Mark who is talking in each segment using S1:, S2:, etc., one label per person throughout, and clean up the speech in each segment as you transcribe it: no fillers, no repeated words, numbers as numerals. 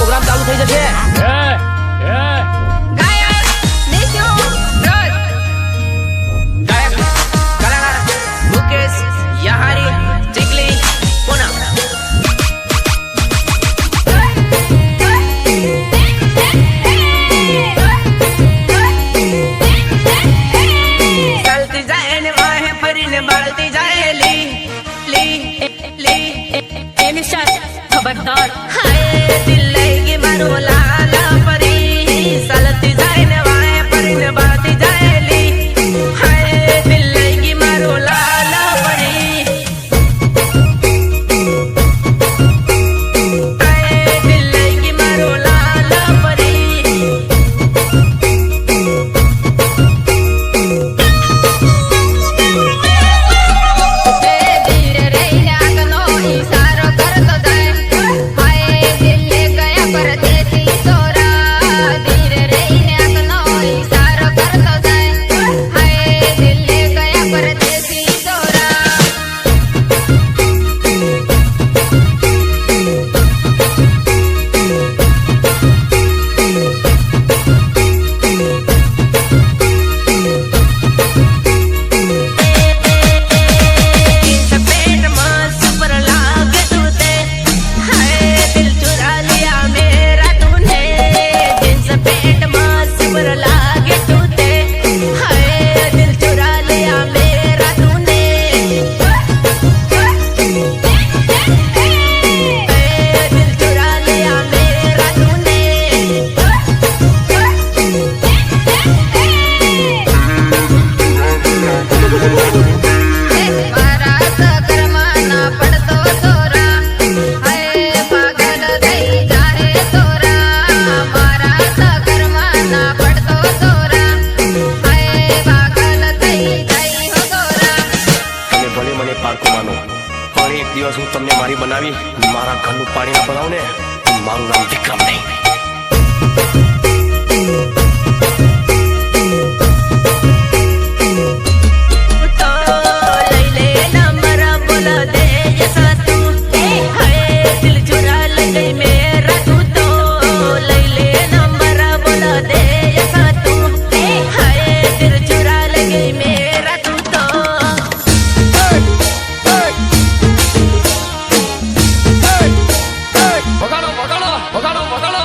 S1: Programme ચાલુ થઈ જશે.
S2: ગાયક નિશુ રજ,
S1: ગાયક કલાકાર મુકેશ યહારી ચીકલી પૂનમ. ચાલતી જાય ને વાહે ફરીને બાળતી જાય લી લી લી
S2: એનિશા ખબરદાર.
S1: હાય દિલ લઈ ગઈ મારો લાલા પરી ચાલતી જાય ને વાહે ફરીને બાળતી જાય લી. હાય દિલ લઈ ગઈ મારો લાલા પરી. હાય દિલ લઈ ગઈ મારો લાલા પરી.
S2: ધીરે રહીને આગનો ઈશારો કરતો જાય. હાય દિલે ગયા પરદેશી સોરા. ધીરે રહીને આગનો ઈશારો કરતો જાય. હાય દિલે ગયા પરદેશી સોરા.
S1: पेट में सुपर लागे तूने. हाय दिल चुरा लिया मेरा तूने. जिन्स पेट में सुपर लागे तूने. हाय दिल चुरा लिया मेरा तूने. हाय दिल चुरा लिया मेरा तूने.
S2: વારાત કરમાના પડતો સોરા. હાય પાગલ થઈ જાહે સોરા. વારાત કરમાના પડતો સોરા. હાય પાગલ થઈ જાય હો સોરા.
S3: તમે ભલે મને પારકું માનો, પણ એક દિવસ હું તમને મારી બનાવી મારા ઘરનું પાણી ના ભરાવ ને તો મારું નામ વિક્રમ નહીં.
S1: तो लई ले नंबर बोल दे ऐसा तू. हाय दिल चुरा ले गई मेरा तू. तो लई ले नंबर बोल दे ऐसा तू. हाय दिल चुरा ले गई मेरा तू. तो
S3: વગાડો વગાડો વગાડો વગાડો.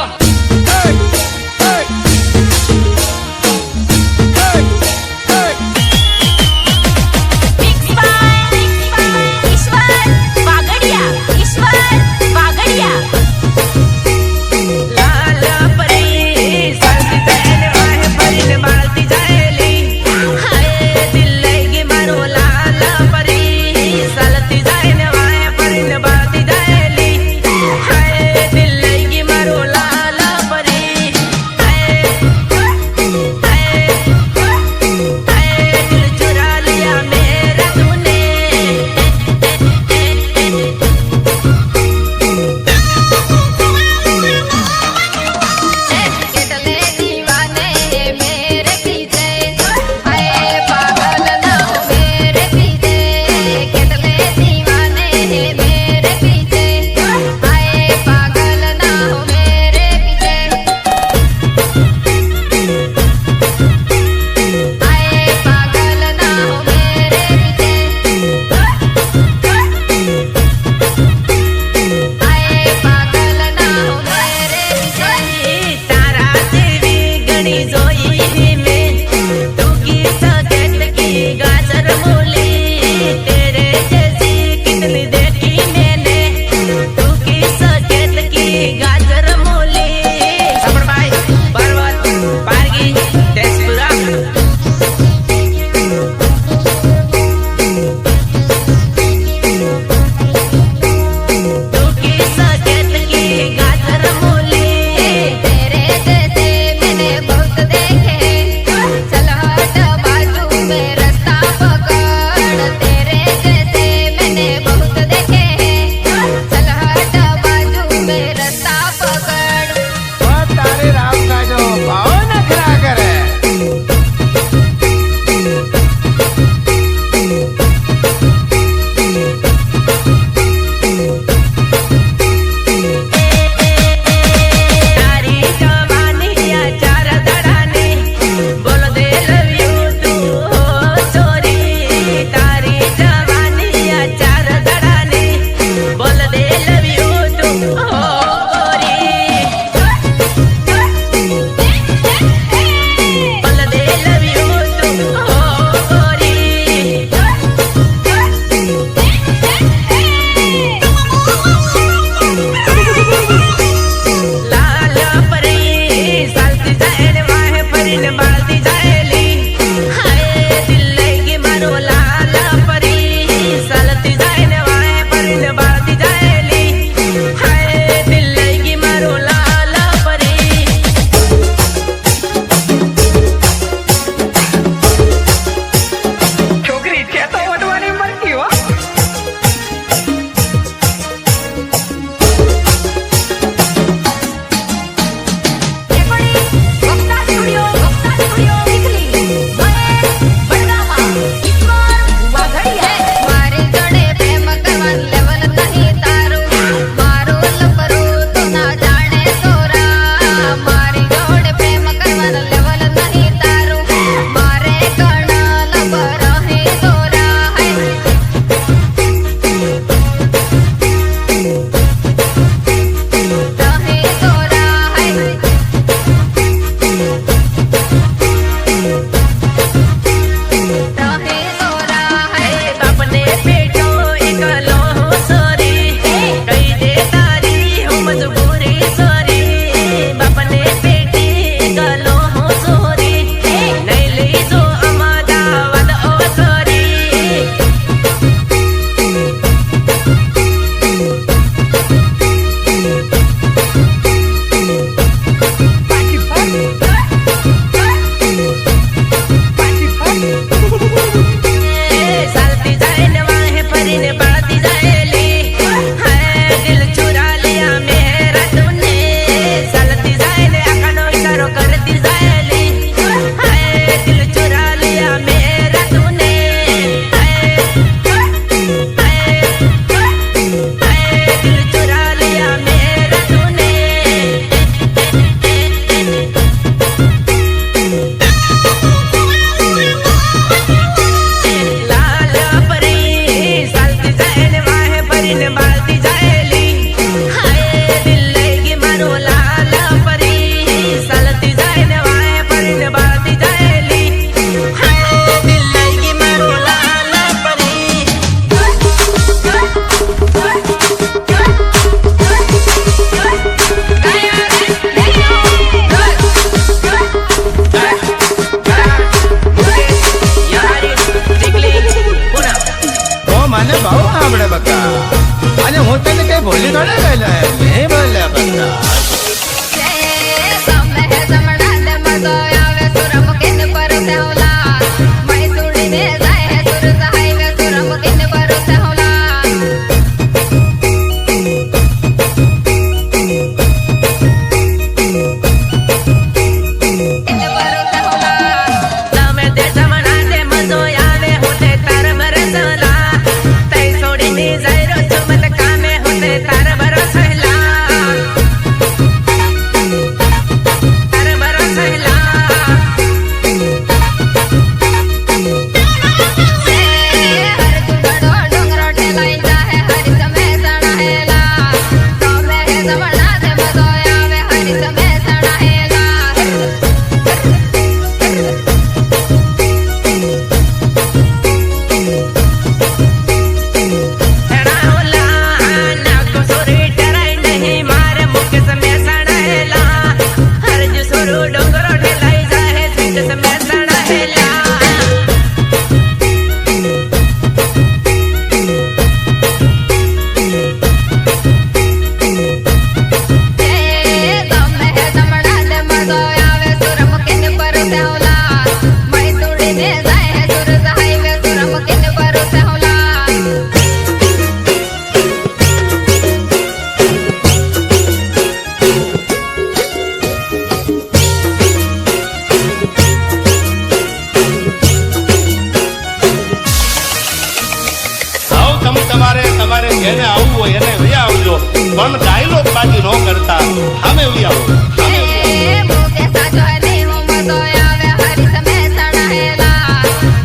S4: તમારે જેને આવવું હોય એને વયા આવજો, પણ ડાયલોગ બાજી ન કરતા. સામે વયા આવો, સામે વયા આવો.
S2: એ મુકે સાજો હે નહીં હું મતો આવે હરી સમે સણા હેલા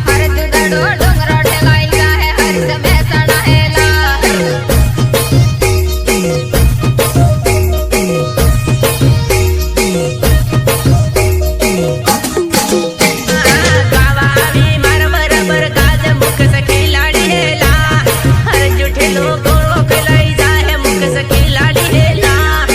S2: હર દુદડો ડુંગરો ઠેલાઈ જા હે હરી સમે સણા હેલા
S1: ગાવા આવી માર બરાબર ગાજ મુખ સખી લાડી હેલા હર જુઠેલો ગોળો ફેલાઈ જાય મુખ સખી લાડી હેલા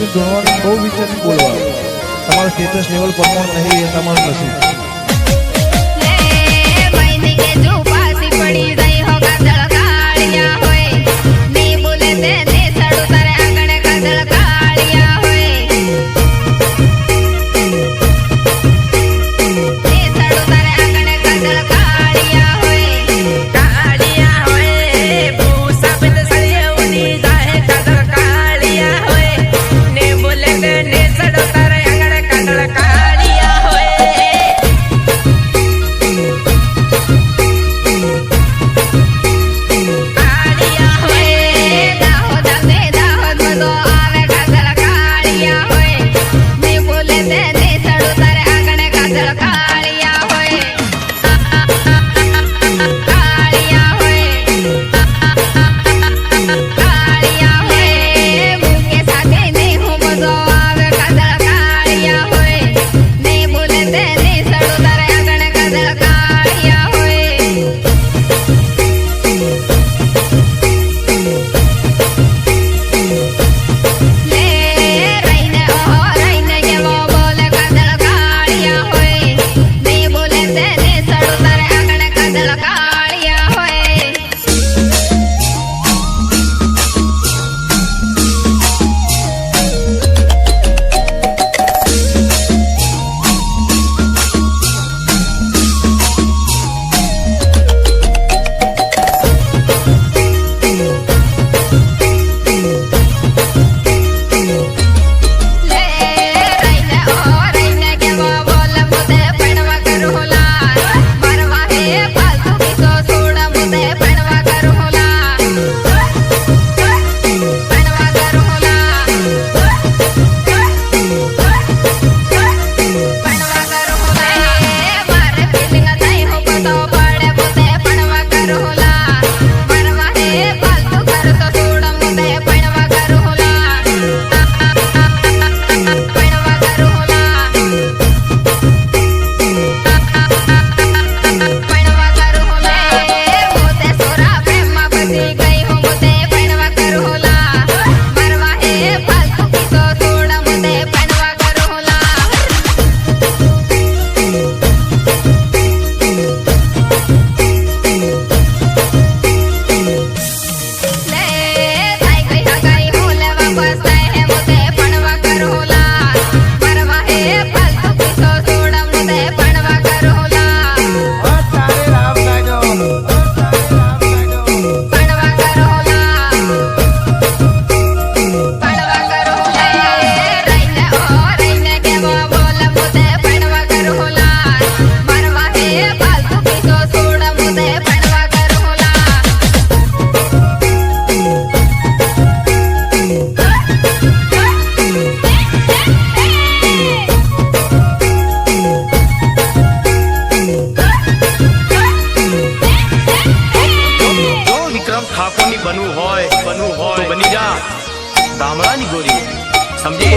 S5: તમે ધોવાનું બહુ વિચારી બોલવાનું. તમારું સ્ટેટસ લેવલ પ્રમાણ નહીં એ તમારું નસીબ.
S2: લે મૈની કે જો પાસી પડી જાય હો કાદળ કાળિયા હોય ને બોલે તે ને સડું તારે આંગણે કાદળ કાળિયા હોય ને સડું તારે આંગણે કાદળ કાળિયા હોય
S1: કાળિયા હોય ભૂસા પેદ સળિયે ઉડી જાય કાદળ કાળિયા હોય ને બોલે કે ને સડો તારે આંગણે કાદળ કાળિયા હોય કાળિયા હોય
S2: દાહોદ ને દાહોદ બધો આવે કાદળ કાળિયા હોય ને બોલે તે ને સડું તારે આંગણે કાદળ કાળિયા હોય કાળિયા હોય કાળિયા હોય મુકે સાથે ને હું બધો આવે કાદળ કાળિયા હોય ને બોલે તે ને સડું તારે આંગણે કાદળ કાળિયા હોય લે રઈને ઓહો રઈને કેવો બોલે કાદળ કાળિયા હોય ને બોલે તે ને સડું તારે આંગણે કાદળ કાળિયા હોય લે રઈને ઓહો રઈને કેવો બોલે મુદે પડવા કરુલા મરવા હે ફાલતુ કિસો છોડ મુદે પડવા કરુલા પડવા કરુલા પડવા કરુલા મારે ફીલિંગ થઈ હો બધો પડે મુદે પડવા કરુલા મરવા હે ફાલતુ કરતો છોડ મુદે પડવા કરુલા પડવા કરુલા પડવા કરુલા મોતે સોરા પ્રેમમાં બસી ગઈ હું મોતે પડવા કરુલા મરવા હે ફાલતુ કિસો છોડ મોતે પડવા કરુલા લે થઈ ગઈ હગાઈ હું લેવા બસાય હે મોતે પડવા કરુલા મરવા હે ફાલતુ કિસો છોડ મોતે પડવા કરુલા પડવા કરુલા પડવા કરુલા રઈને ઓહો રઈને કેવો બોલે મોતે પડવા કરુલા મરવા હે ફાલતુ કિસો છોડ મોતે પડવા કરુલા
S3: જો વિક્રમ ઠાકોરની બનવું હોય તો બની જા ગામડાની ગોરી સમજે